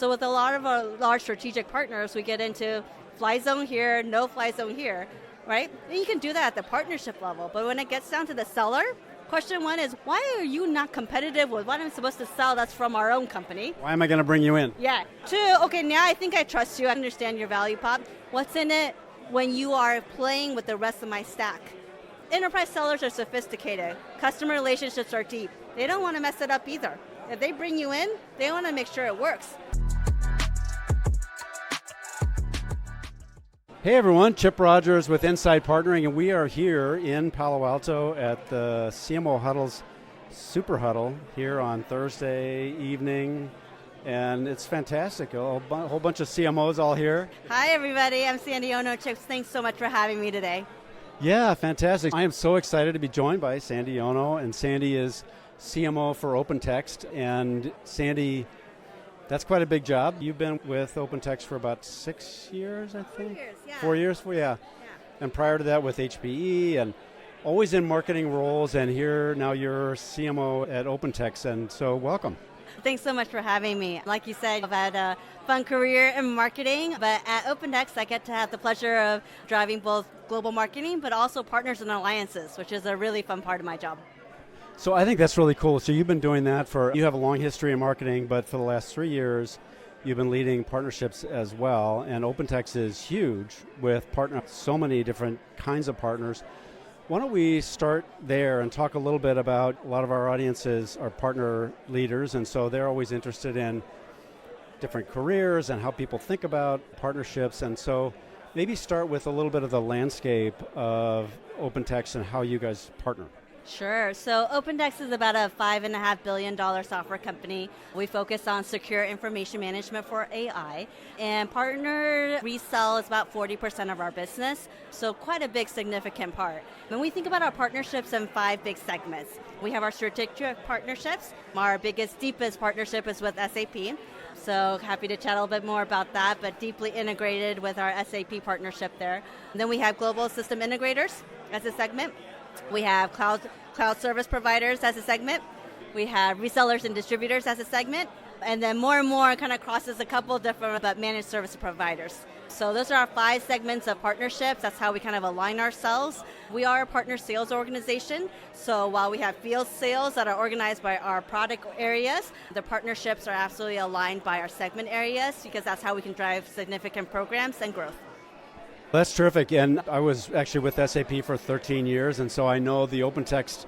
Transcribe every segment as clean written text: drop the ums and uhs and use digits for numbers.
So with a lot of our large strategic partners, we get into fly zone here, no fly zone here, right? And you can do that at the partnership level, but when it gets down to the seller, question one is, why are you not competitive with what I'm supposed to sell that's from our own company? Why am I going to bring you in? Yeah. Two, okay, now I think I trust you, I understand your value prop. What's in it when you are playing with the rest of my stack? Enterprise sellers are sophisticated. Customer relationships are deep. They don't want to mess it up either. If they bring you in, they want to make sure it works. Hey everyone, Chip Rodgers with Inside Partnering, and we are here in Palo Alto at the CMO Huddles SuperHuddle here on Thursday evening, and it's fantastic. A whole bunch of CMOs all here. Hi everybody, I'm Sandy Ono. Chip, thanks so much for having me today. Yeah, fantastic. I am so excited to be joined by Sandy Ono, and Sandy is CMO for OpenText, and Sandy, that's quite a big job. You've been with OpenText for about 6 years, I think? 4 years, yeah. 4 years, yeah. And prior to that with HPE, and always in marketing roles, and here now you're CMO at OpenText, and so welcome. Thanks so much for having me. Like you said, I've had a fun career in marketing, but at OpenText I get to have the pleasure of driving both global marketing, but also partners and alliances, which is a really fun part of my job. So I think that's really cool. So you've been doing that you have a long history in marketing, but for the last 3 years, you've been leading partnerships as well. And OpenText is huge with so many different kinds of partners. Why don't we start there and talk a little bit about, a lot of our audiences are partner leaders, and so they're always interested in different careers and how people think about partnerships. And so maybe start with a little bit of the landscape of OpenText and how you guys partner. Sure. So OpenText is about a $5.5 billion software company. We focus on secure information management for AI, and partner resell is about 40% of our business, so quite a big significant part. When we think about our partnerships in 5 big segments, we have our strategic partnerships. Our biggest, deepest partnership is with SAP. So happy to chat a little bit more about that, but deeply integrated with our SAP partnership there. And then we have global system integrators as a segment. We have cloud service providers as a segment. We have resellers and distributors as a segment. And then more and more kind of crosses a couple different managed service providers. So those are our 5 segments of partnerships. That's how we kind of align ourselves. We are a partner sales organization. So while we have field sales that are organized by our product areas, the partnerships are absolutely aligned by our segment areas, because that's how we can drive significant programs and growth. That's terrific, and I was actually with SAP for 13 years, and so I know the OpenText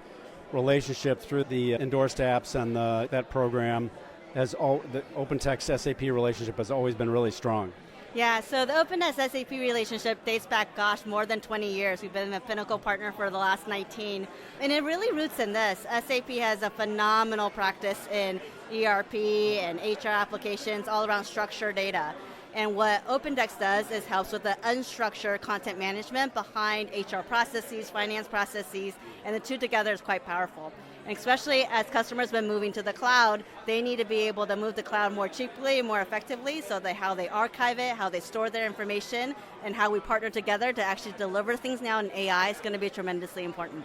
relationship through the endorsed apps and that program, the OpenText SAP relationship has always been really strong. Yeah, so the OpenText SAP relationship dates back, more than 20 years. We've been a Pinnacle partner for the last 19, and it really roots in this. SAP has a phenomenal practice in ERP and HR applications all around structured data. And what OpenText does is helps with the unstructured content management behind HR processes, finance processes, and the two together is quite powerful. And especially as customers have been moving to the cloud, they need to be able to move to the cloud more cheaply and more effectively, so that how they archive it, how they store their information, and how we partner together to actually deliver things now in AI is going to be tremendously important.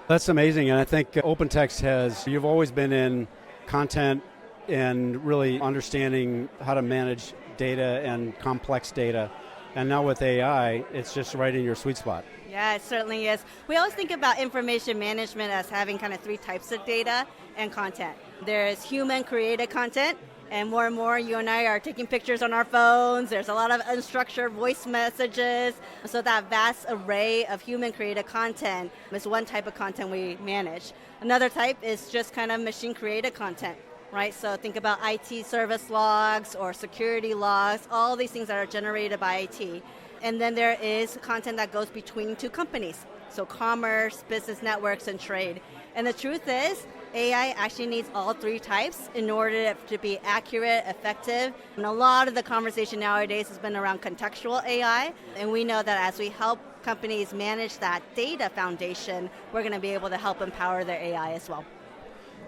That's amazing, and I think OpenText you've always been in content and really understanding how to manage data and complex data, and now with AI, it's just right in your sweet spot. Yeah, it certainly is. We always think about information management as having kind of 3 types of data and content. There's human-created content, and more you and I are taking pictures on our phones. There's a lot of unstructured voice messages. So that vast array of human-created content is one type of content we manage. Another type is just kind of machine-created content. Right, so think about IT service logs or security logs, all these things that are generated by IT. And then there is content that goes between 2 companies, so commerce, business networks, and trade. And the truth is, AI actually needs all 3 types in order to be accurate, effective. And a lot of the conversation nowadays has been around contextual AI, and we know that as we help companies manage that data foundation, we're going to be able to help empower their AI as well.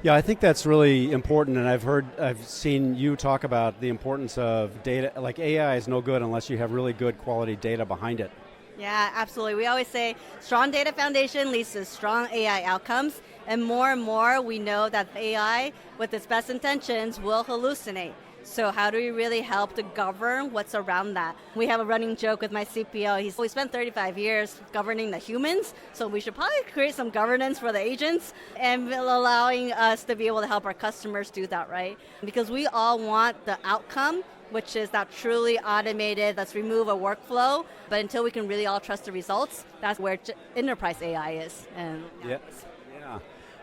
Yeah, I think that's really important, and I've seen you talk about the importance of data. Like AI is no good unless you have really good quality data behind it. Yeah, absolutely. We always say strong data foundation leads to strong AI outcomes, and more we know that AI, with its best intentions, will hallucinate. So how do we really help to govern what's around that? We have a running joke with my CPO. We spent 35 years governing the humans, so we should probably create some governance for the agents and allowing us to be able to help our customers do that, right? Because we all want the outcome, which is that truly automated, let's remove a workflow, but until we can really all trust the results, that's where enterprise AI is. And yeah.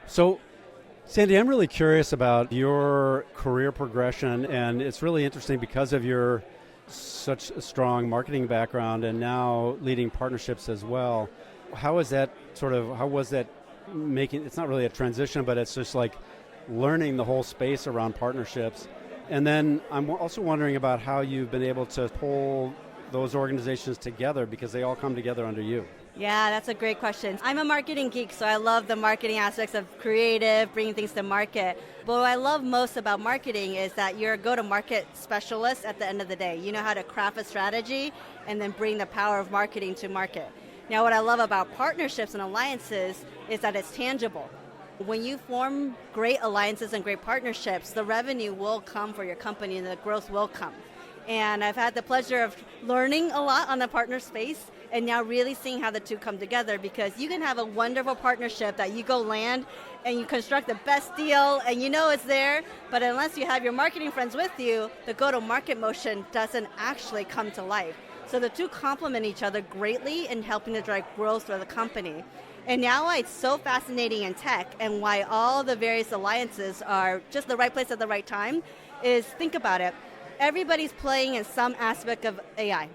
So, Sandy, I'm really curious about your career progression, and it's really interesting because of your such a strong marketing background and now leading partnerships as well. How was that making, it's not really a transition, but it's just like learning the whole space around partnerships. And then I'm also wondering about how you've been able to pull those organizations together because they all come together under you. Yeah, that's a great question. I'm a marketing geek, so I love the marketing aspects of creative, bringing things to market. But what I love most about marketing is that you're a go-to-market specialist at the end of the day. You know how to craft a strategy and then bring the power of marketing to market. Now, what I love about partnerships and alliances is that it's tangible. When you form great alliances and great partnerships, the revenue will come for your company and the growth will come. And I've had the pleasure of learning a lot on the partner space and now really seeing how the two come together, because you can have a wonderful partnership that you go land and you construct the best deal and you know it's there, but unless you have your marketing friends with you, the go-to-market motion doesn't actually come to life. So the two complement each other greatly in helping to drive growth for the company. And now why it's so fascinating in tech and why all the various alliances are just the right place at the right time is, think about it. Everybody's playing in some aspect of AI.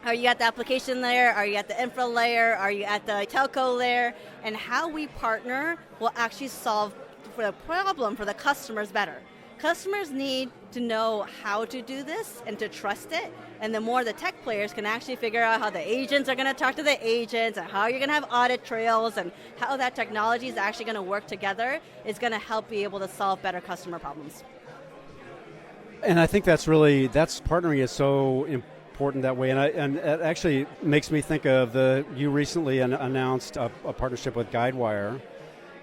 Are you at the application layer? Are you at the infra layer? Are you at the telco layer? And how we partner will actually solve for the problem for the customers better. Customers need to know how to do this and to trust it. And the more the tech players can actually figure out how the agents are going to talk to the agents and how you're going to have audit trails and how that technology is actually going to work together, is going to help be able to solve better customer problems. And I think partnering is so important that way. And it actually makes me think of you recently announced a partnership with Guidewire.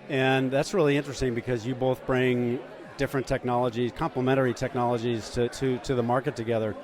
And that's really interesting because you both bring different technologies, complementary technologies to the market together,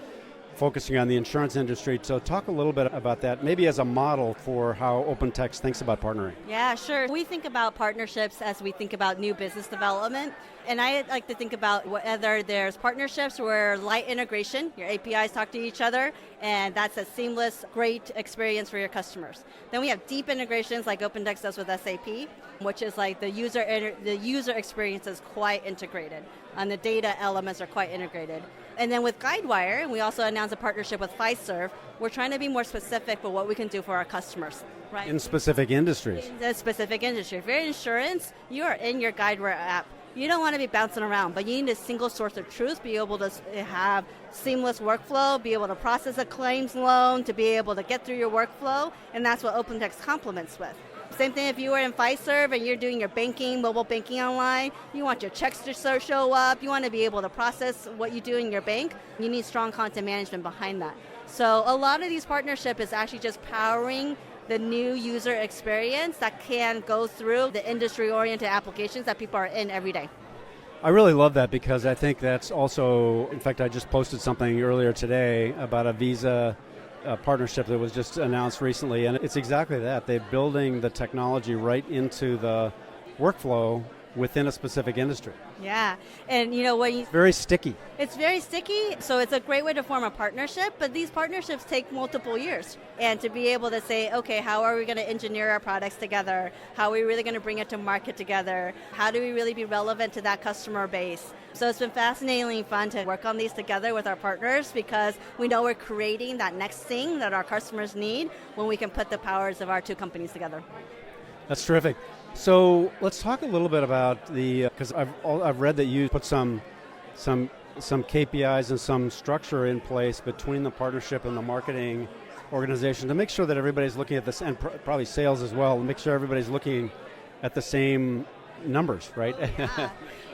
focusing on the insurance industry. So talk a little bit about that, maybe as a model for how OpenText thinks about partnering. Yeah, sure. We think about partnerships as we think about new business development. And I like to think about whether there's partnerships where light integration, your APIs talk to each other, and that's a seamless, great experience for your customers. Then we have deep integrations like OpenText does with SAP, which is like the user experience is quite integrated, and the data elements are quite integrated. And then with Guidewire, we also announced a partnership with Fiserv. We're trying to be more specific for what we can do for our customers. Right? In specific industries. In the specific industry. If you're in insurance, you are in your Guidewire app. You don't want to be bouncing around, but you need a single source of truth, be able to have seamless workflow, be able to process a claims loan, to be able to get through your workflow, and that's what OpenText complements with. Same thing if you were in Fiserv and you're doing your banking, mobile banking online, you want your checks to show up, you want to be able to process what you do in your bank, you need strong content management behind that. So a lot of these partnerships is actually just powering the new user experience that can go through the industry-oriented applications that people are in every day. I really love that because I think that's also, in fact, I just posted something earlier today about a Visa partnership that was just announced recently, and it's exactly that. They're building the technology right into the workflow within a specific industry. Yeah, and you know when very sticky. It's very sticky, so it's a great way to form a partnership, but these partnerships take multiple years. And to be able to say, okay, how are we going to engineer our products together? How are we really going to bring it to market together? How do we really be relevant to that customer base? So it's been fascinatingly fun to work on these together with our partners because we know we're creating that next thing that our customers need when we can put the powers of our two companies together. That's terrific. So let's talk a little bit about because I've read that you put some KPIs and some structure in place between the partnership and the marketing organization to make sure that everybody's looking at this, and probably sales as well, make sure everybody's looking at the same numbers, right? Yeah.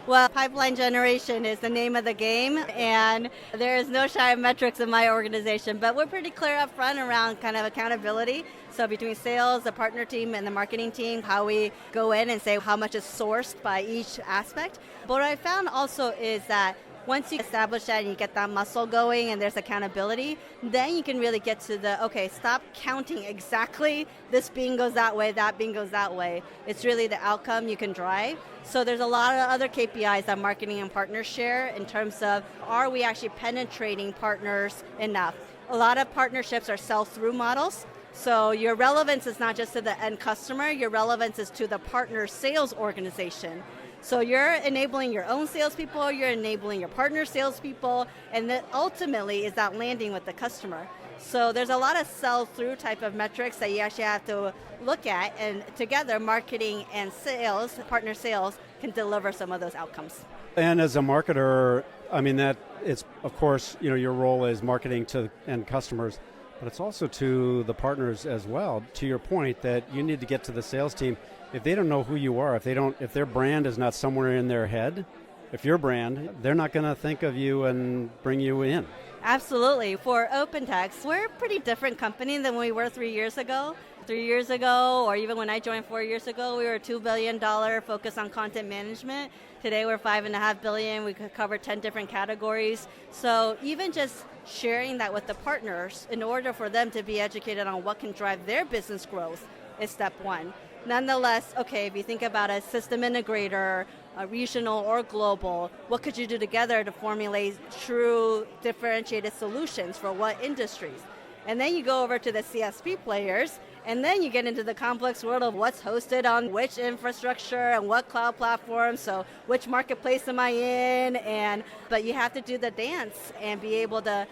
Well, pipeline generation is the name of the game, and there is no shy of metrics in my organization, but we're pretty clear up front around kind of accountability. So between sales, the partner team, and the marketing team, how we go in and say how much is sourced by each aspect. But what I found also is that Once you establish that and you get that muscle going and there's accountability, then you can really get to the, okay, stop counting exactly this bean goes that way, that bean goes that way. It's really the outcome you can drive. So there's a lot of other KPIs that marketing and partners share in terms of, are we actually penetrating partners enough? A lot of partnerships are sell-through models. So your relevance is not just to the end customer, your relevance is to the partner sales organization. So you're enabling your own salespeople, you're enabling your partner salespeople, and then ultimately is that landing with the customer. So there's a lot of sell-through type of metrics that you actually have to look at, and together marketing and sales, partner sales, can deliver some of those outcomes. And as a marketer, I mean, that it's, of course, your role is marketing to end customers, but it's also to the partners as well. To your point that you need to get to the sales team. If they don't know who you are, if their brand is not somewhere in their head, if your brand, they're not going to think of you and bring you in. Absolutely. For OpenText, we're a pretty different company than we were 3 years ago. 3 years ago, or even when I joined 4 years ago, we were a $2 billion focus on content management. Today we're $5.5 billion. We could cover 10 different categories. So even just sharing that with the partners in order for them to be educated on what can drive their business growth is step one. Nonetheless, okay, if you think about a system integrator, a regional or global, what could you do together to formulate true differentiated solutions for what industries? And then you go over to the CSP players, and then you get into the complex world of what's hosted on which infrastructure and what cloud platform, so which marketplace am I in, but you have to do the dance and be able to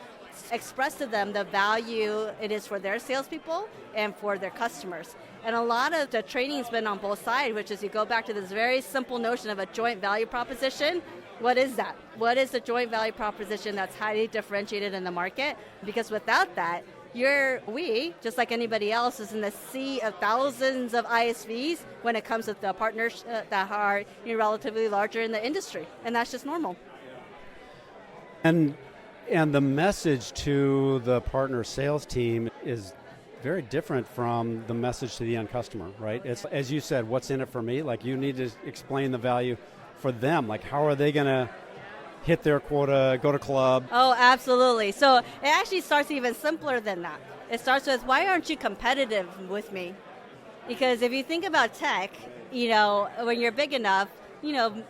express to them the value it is for their salespeople and for their customers. And a lot of the training's been on both sides, which is you go back to this very simple notion of a joint value proposition. What is that? What is the joint value proposition that's highly differentiated in the market? Because without that, we, just like anybody else, is in the sea of thousands of ISVs when it comes to the partners that are relatively larger in the industry. And that's just normal. And the message to the partner sales team is very different from the message to the end customer, right? It's, as you said, what's in it for me? Like, you need to explain the value for them. Like, how are they going to hit their quota, go to club? Oh, absolutely. So it actually starts even simpler than that. It starts with, why aren't you competitive with me? Because if you think about tech, when you're big enough,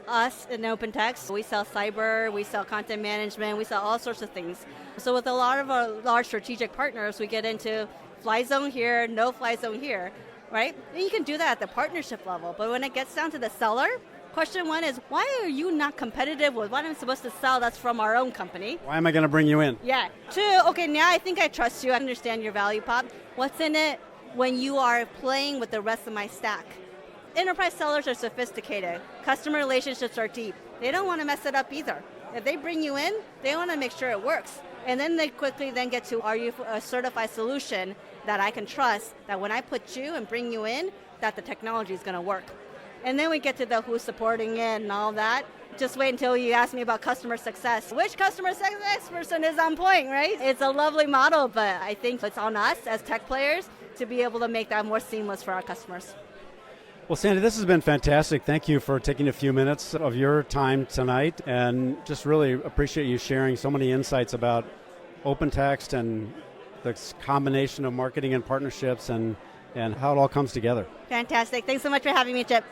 us in OpenText, we sell cyber, we sell content management, we sell all sorts of things. So with a lot of our large strategic partners, we get into fly zone here, no fly zone here, right? And you can do that at the partnership level. But when it gets down to the seller, question one is, why are you not competitive with what I'm supposed to sell that's from our own company? Why am I going to bring you in? Yeah. Two, okay, now I think I trust you. I understand your value prop. What's in it when you are playing with the rest of my stack? Enterprise sellers are sophisticated. Customer relationships are deep. They don't want to mess it up either. If they bring you in, they want to make sure it works. And then they quickly then get to, are you a certified solution that I can trust, that when I put you and bring you in, that the technology is going to work. And then we get to the who's supporting it and all that. Just wait until you ask me about customer success. Which customer success person is on point, right? It's a lovely model, but I think it's on us as tech players to be able to make that more seamless for our customers. Well, Sandy, this has been fantastic. Thank you for taking a few minutes of your time tonight, and just really appreciate you sharing so many insights about OpenText and the combination of marketing and partnerships and how it all comes together. Fantastic. Thanks so much for having me, Chip.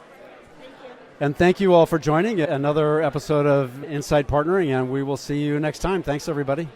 And thank you all for joining another episode of Inside Partnering, and we will see you next time. Thanks, everybody.